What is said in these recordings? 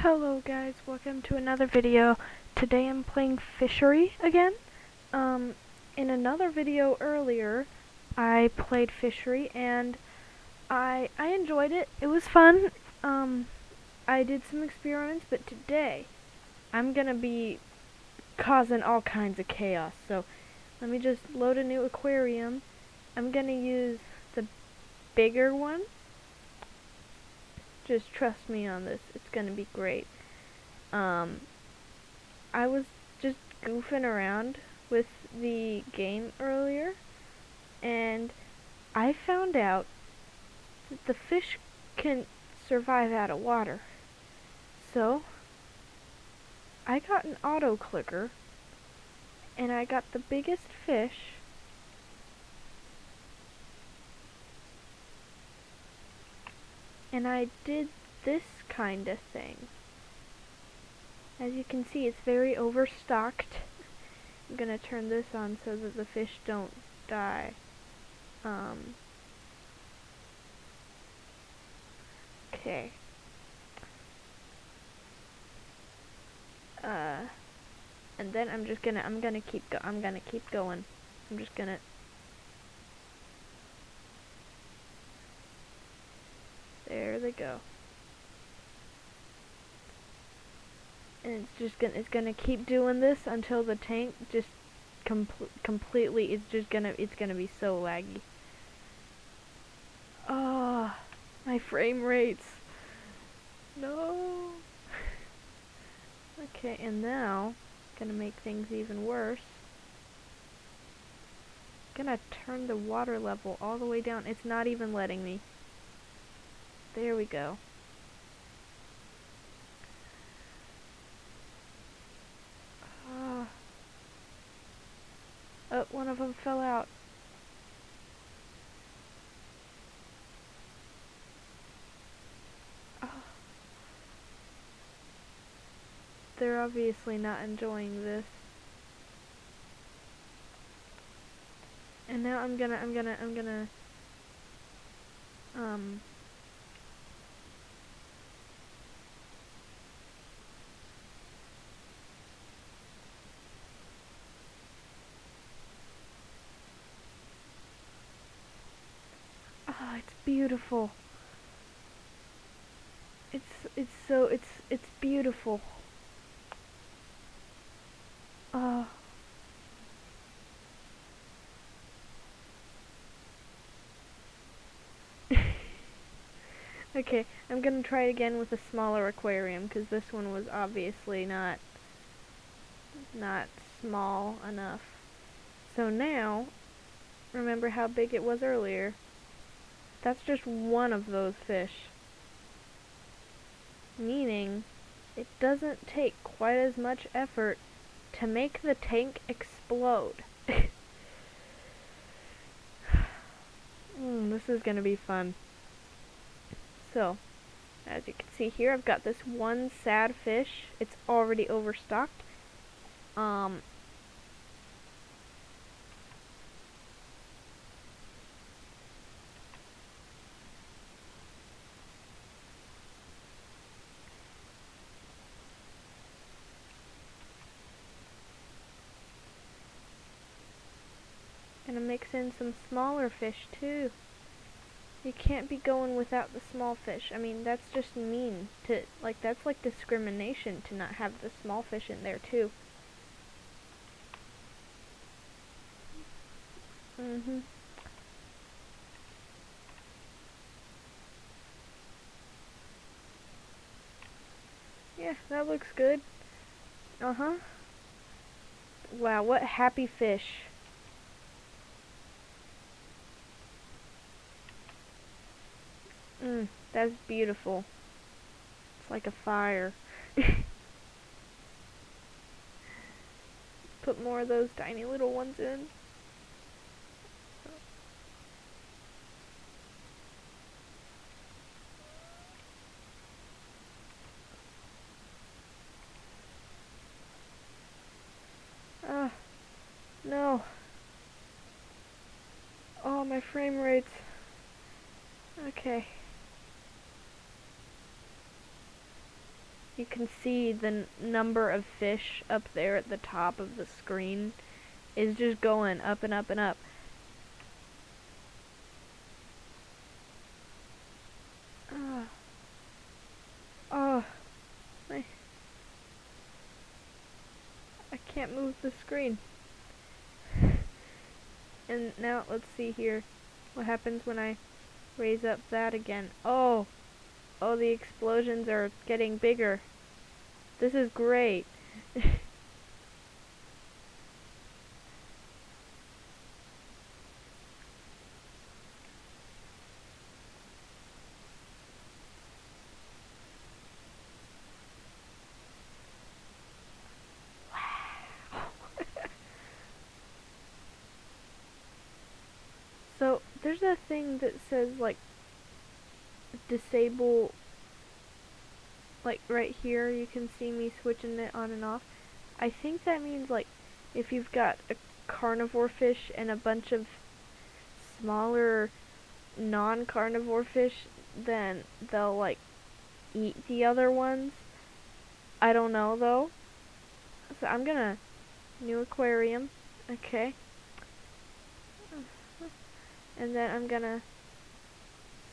Hello guys, welcome to another video. Today I'm playing Fishery again. In another video earlier, I played Fishery and I enjoyed it. It was fun. I did some experiments, but today I'm gonna be causing all kinds of chaos. So let me just load a new aquarium. I'm gonna use the bigger one. Just trust me on this. It's gonna be great. I was just goofing around with the game earlier, and I found out that the fish can survive out of water. So, I got an auto clicker, and I got the biggest fish, and I did this kind of thing. As you can see, it's very overstocked. I'm gonna turn this on so that the fish don't die. Okay. And then I'm gonna keep going. I'm just gonna. There they go. And it's gonna keep doing this until the tank just completely, it's gonna be so laggy. Oh, my frame rates. No. Okay, and now, gonna make things even worse. Gonna turn the water level all the way down. It's not even letting me. There we go. Oh, one of them fell out. Oh. They're obviously not enjoying this. And now I'm gonna oh, it's beautiful. It's beautiful. Oh. Okay, I'm gonna try it again with a smaller aquarium, because this one was obviously not small enough. So now, remember how big it was earlier? That's just one of those fish. Meaning, it doesn't take quite as much effort to make the tank explode. This is gonna be fun. So, as you can see here, I've got this one sad fish. It's already overstocked. Gonna mix in some smaller fish too. You can't be going without the small fish. I mean, that's just mean to, like, that's like discrimination to not have the small fish in there too. Yeah, that looks good. Wow, what happy fish. That's beautiful. It's like a fire. Put more of those tiny little ones in. No. Oh, my frame rates. Okay. You can see the number of fish up there at the top of the screen is just going up and up and up. Oh, I can't move the screen. And now let's see here what happens when I raise up that again. Oh, the explosions are getting bigger. This is great. So there's a thing that says like disable, like right here you can see me switching it on and off. I think that means like if you've got a carnivore fish and a bunch of smaller non-carnivore fish, then they'll like eat the other ones. I don't know though. So I'm gonna new aquarium. Okay. And then I'm gonna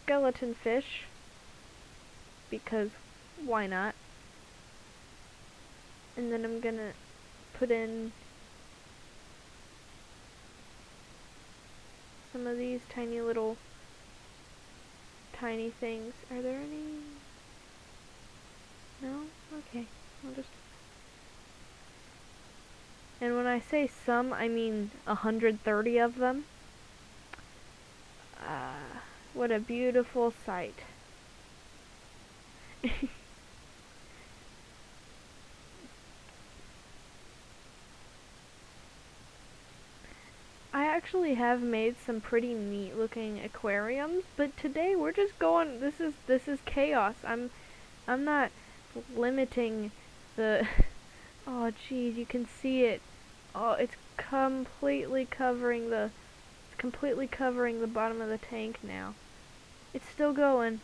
skeleton fish because why not? And then I'm gonna put in some of these tiny little tiny things. Are there any? No? Okay. I'll just. And when I say some, I mean 130 of them. What a beautiful sight. I actually have made some pretty neat looking aquariums, but today we're just going, this is chaos. I'm not limiting the oh geez, you can see it. Oh, it's completely covering the bottom of the tank now. It's still going.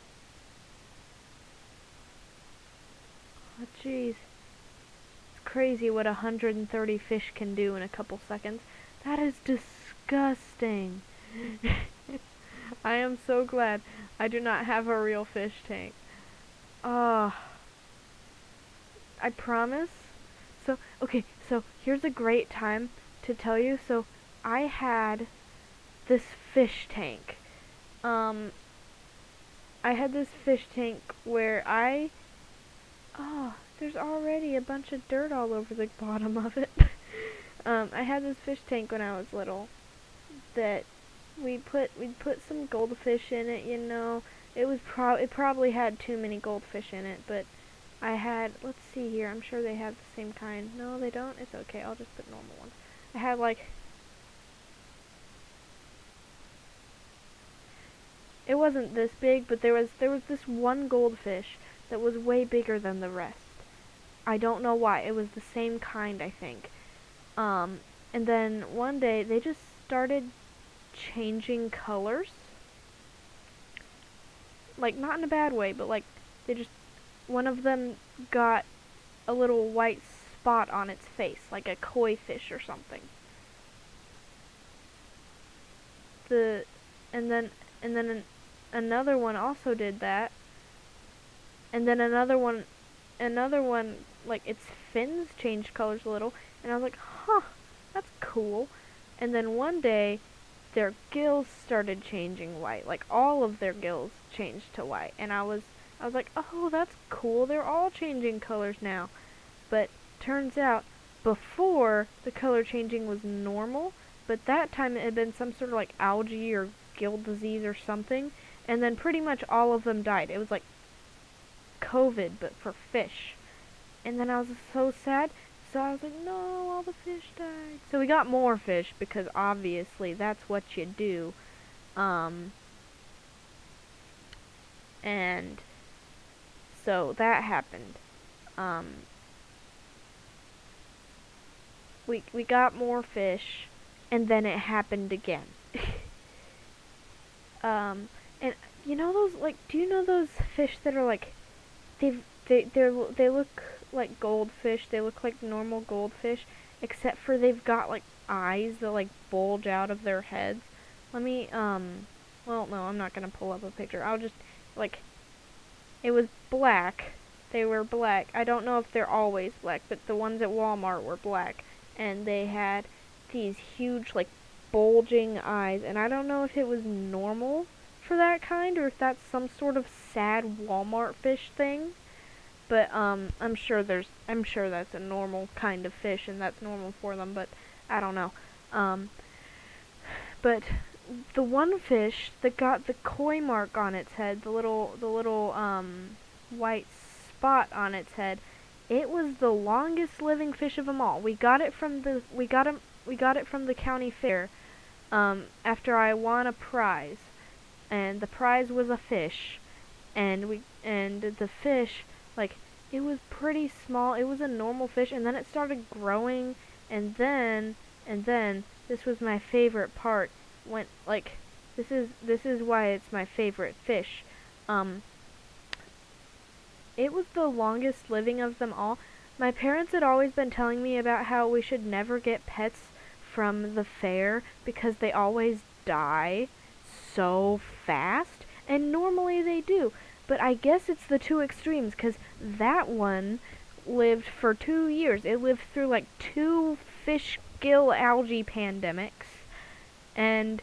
Oh jeez. It's crazy what 130 fish can do in a couple seconds. That is disgusting. I am so glad I do not have a real fish tank. I promise. So, okay, so here's a great time to tell you. So, I had this fish tank. I had this fish tank where there's already a bunch of dirt all over the bottom of it. I had this fish tank when I was little that we'd put some goldfish in it, you know. It probably had too many goldfish in it, but I had, let's see here, I'm sure they have the same kind. No, they don't. It's okay. I'll just put normal ones. I had like, it wasn't this big, but there was this one goldfish that was way bigger than the rest. I don't know why. It was the same kind, I think. And then one day they just started changing colors. Like, not in a bad way, but like, one of them got a little white spot on its face, like a koi fish or something. And then another one also did that. And then another one, like its fins changed colors a little, and I was like, huh, that's cool. And then one day, their gills started changing white. Like all of their gills changed to white, and I was like, oh, that's cool. They're all changing colors now. But turns out, before the color changing was normal, but that time it had been some sort of like algae or gill disease or something, and then pretty much all of them died. It was like COVID, but for fish. And then I was so sad. So I was like, no, all the fish died. So we got more fish because obviously that's what you do. And so that happened. We got more fish, and then it happened again. And you know those, like, do you know those fish that are like, they look like goldfish. They look like normal goldfish, except for they've got like eyes that like bulge out of their heads. Let me well, no, I'm not gonna pull up a picture. I'll just like it was black. They were black. I don't know if they're always black, but the ones at Walmart were black, and they had these huge like bulging eyes, and I don't know if it was normal for that kind or if that's some sort of sad Walmart fish thing. But I'm sure that's a normal kind of fish and that's normal for them, but I don't know. But the one fish that got the koi mark on its head, the little white spot on its head, it was the longest living fish of them all. We got it from the county fair after I won a prize, and the prize was a fish, and the fish, like, it was pretty small. It was a normal fish, and then it started growing, and then this was my favorite part. When like this is why it's my favorite fish. It was the longest living of them all. My parents had always been telling me about how we should never get pets from the fair because they always die so fast, and normally they do. But I guess it's the two extremes, because that one lived for 2 years. It lived through like 2 fish gill algae pandemics, and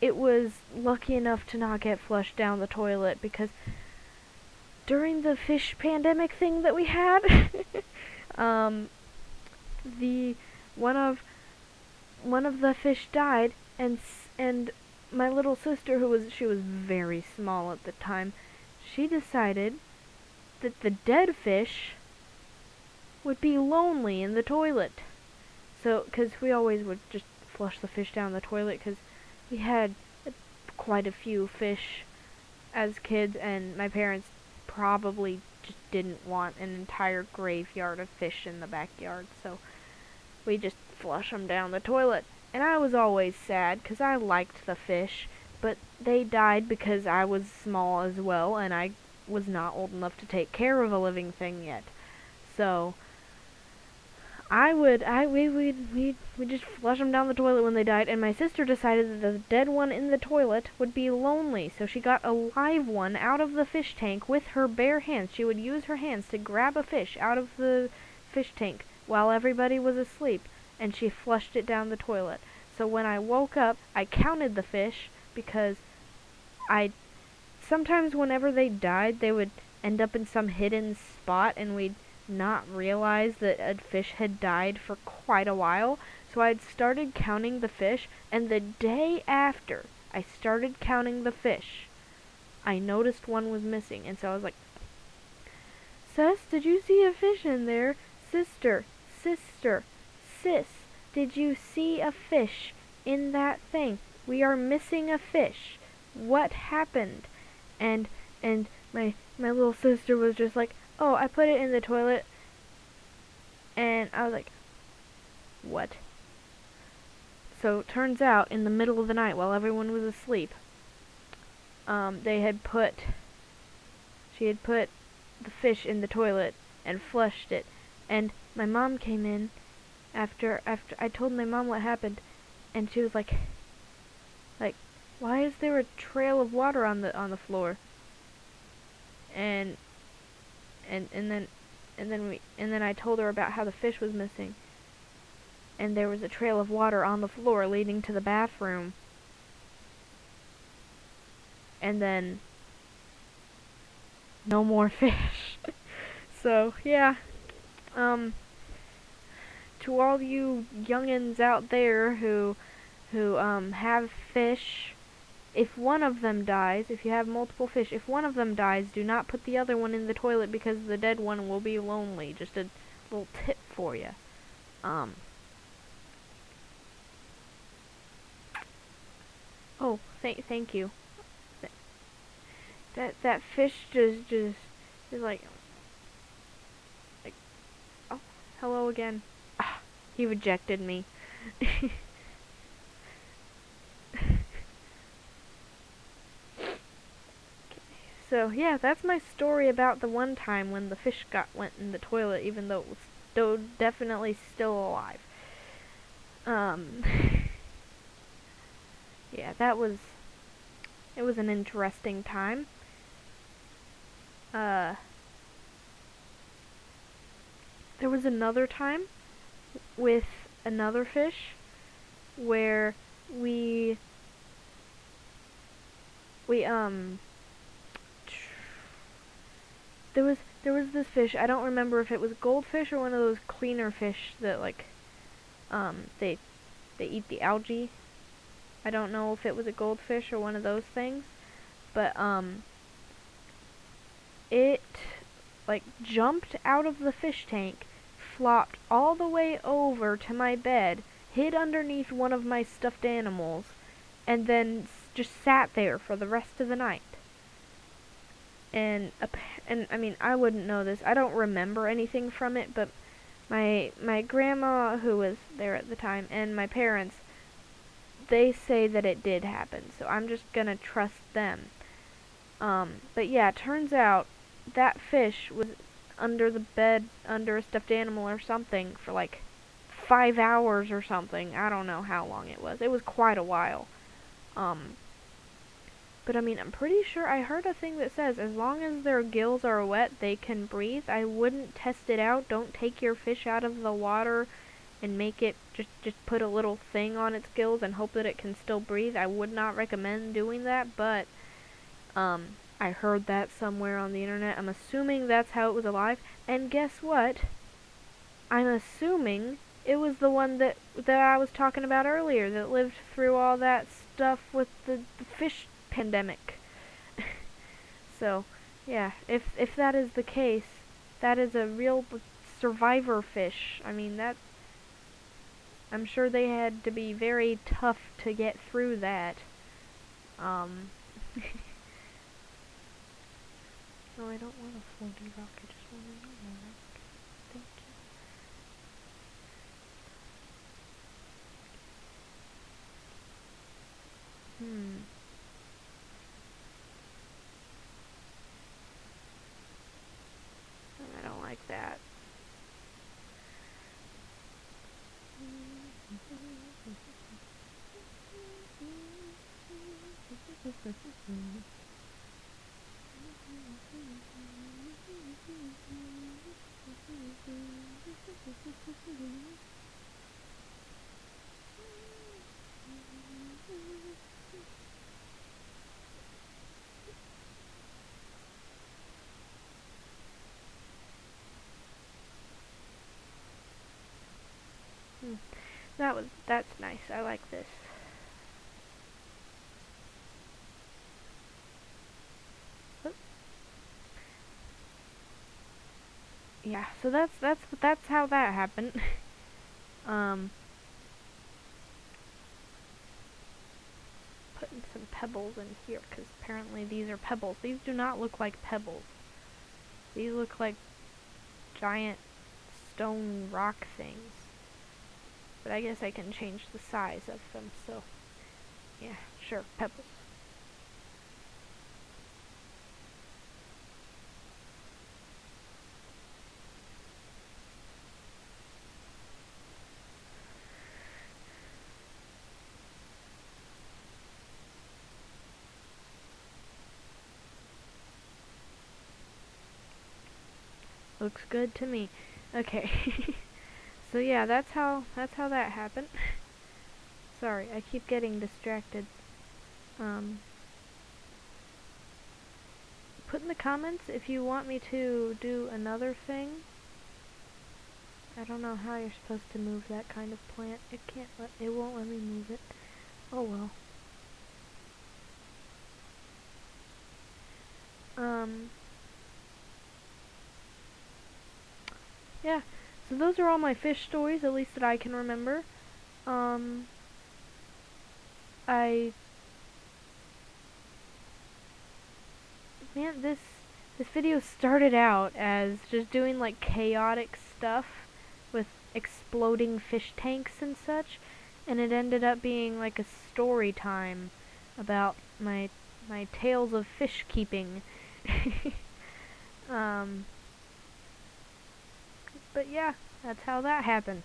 it was lucky enough to not get flushed down the toilet, because during the fish pandemic thing that we had, the one of the fish died, and my little sister, she was very small at the time, she decided that the dead fish would be lonely in the toilet. So, because we always would just flush the fish down the toilet, because we had quite a few fish as kids, and my parents probably just didn't want an entire graveyard of fish in the backyard, so we just flush them down the toilet. And I was always sad, because I liked the fish, but they died because I was small as well, and I was not old enough to take care of a living thing yet. So we just flush them down the toilet when they died, and my sister decided that the dead one in the toilet would be lonely, so she got a live one out of the fish tank with her bare hands. She would use her hands to grab a fish out of the fish tank while everybody was asleep, and she flushed it down the toilet. So when I woke up, I counted the fish, because sometimes whenever they died, they would end up in some hidden spot, and we'd not realize that a fish had died for quite a while. So I'd started counting the fish, and the day after I started counting the fish, I noticed one was missing, and so I was like, "Sis, did you see a fish in there? Sister, sis, did you see a fish in that thing? We are missing a fish. What happened?" And my little sister was just like, "Oh, I put it in the toilet." And I was like, "What?" So turns out, in the middle of the night, while everyone was asleep, she had put the fish in the toilet and flushed it. And my mom came in after I told my mom what happened, and she was like, "Why is there a trail of water on the floor?" And then I told her about how the fish was missing, and there was a trail of water on the floor leading to the bathroom. And then no more fish. So yeah, to all you youngins out there who have fish, if one of them dies, if you have multiple fish, if one of them dies, do not put the other one in the toilet, because the dead one will be lonely. Just a little tip for you. Oh, thank you. That fish just is like, oh, hello again. Ah, he rejected me. So yeah, that's my story about the one time when the fish went in the toilet, even though it was still definitely still alive. Um, yeah, it was an interesting time. Uh, there was another time with another fish where we we there was this fish. I don't remember if it was goldfish or one of those cleaner fish that like they eat the algae. I don't know if it was a goldfish or one of those things, but it like jumped out of the fish tank, flopped all the way over to my bed, hid underneath one of my stuffed animals, and then just sat there for the rest of the night. And I mean, I wouldn't know this. I don't remember anything from it, but my grandma, who was there at the time, and my parents, they say that it did happen. So I'm just gonna trust them. But yeah, turns out that fish was under the bed, under a stuffed animal or something for like 5 hours or something. I don't know how long it was. It was quite a while. But I mean, I'm pretty sure I heard a thing that says as long as their gills are wet, they can breathe. I wouldn't test it out. Don't take your fish out of the water and make it just put a little thing on its gills and hope that it can still breathe. I would not recommend doing that, but I heard that somewhere on the internet. I'm assuming that's how it was alive. And guess what? I'm assuming it was the one that I was talking about earlier that lived through all that stuff with the fish pandemic. So, yeah, if that is the case, that is a real survivor fish. I mean, I'm sure they had to be very tough to get through that. No, I don't want a floaty rock. I just want a normal rock. Thank you. I don't like that. That's nice. I like this. Yeah, so that's how that happened. Putting some pebbles in here because apparently these are pebbles. These do not look like pebbles. These look like giant stone rock things. But I guess I can change the size of them, so yeah, sure, pebbles. Looks good to me. Okay. So yeah, that's how that happened. Sorry, I keep getting distracted. Put in the comments if you want me to do another thing. I don't know how you're supposed to move that kind of plant. It won't let me move it. Oh well. Yeah. So those are all my fish stories, at least that I can remember. Man, this video started out as just doing like chaotic stuff with exploding fish tanks and such, and it ended up being like a story time about my tales of fish keeping. um, but yeah, that's how that happened.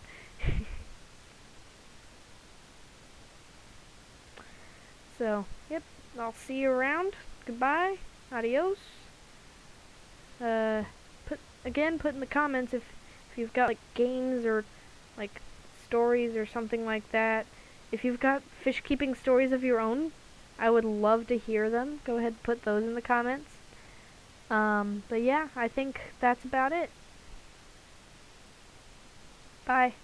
So, yep, I'll see you around. Goodbye. Adios. Uh, put in the comments if you've got like games or like stories or something like that. If you've got fish keeping stories of your own, I would love to hear them. Go ahead and put those in the comments. But yeah, I think that's about it. Bye.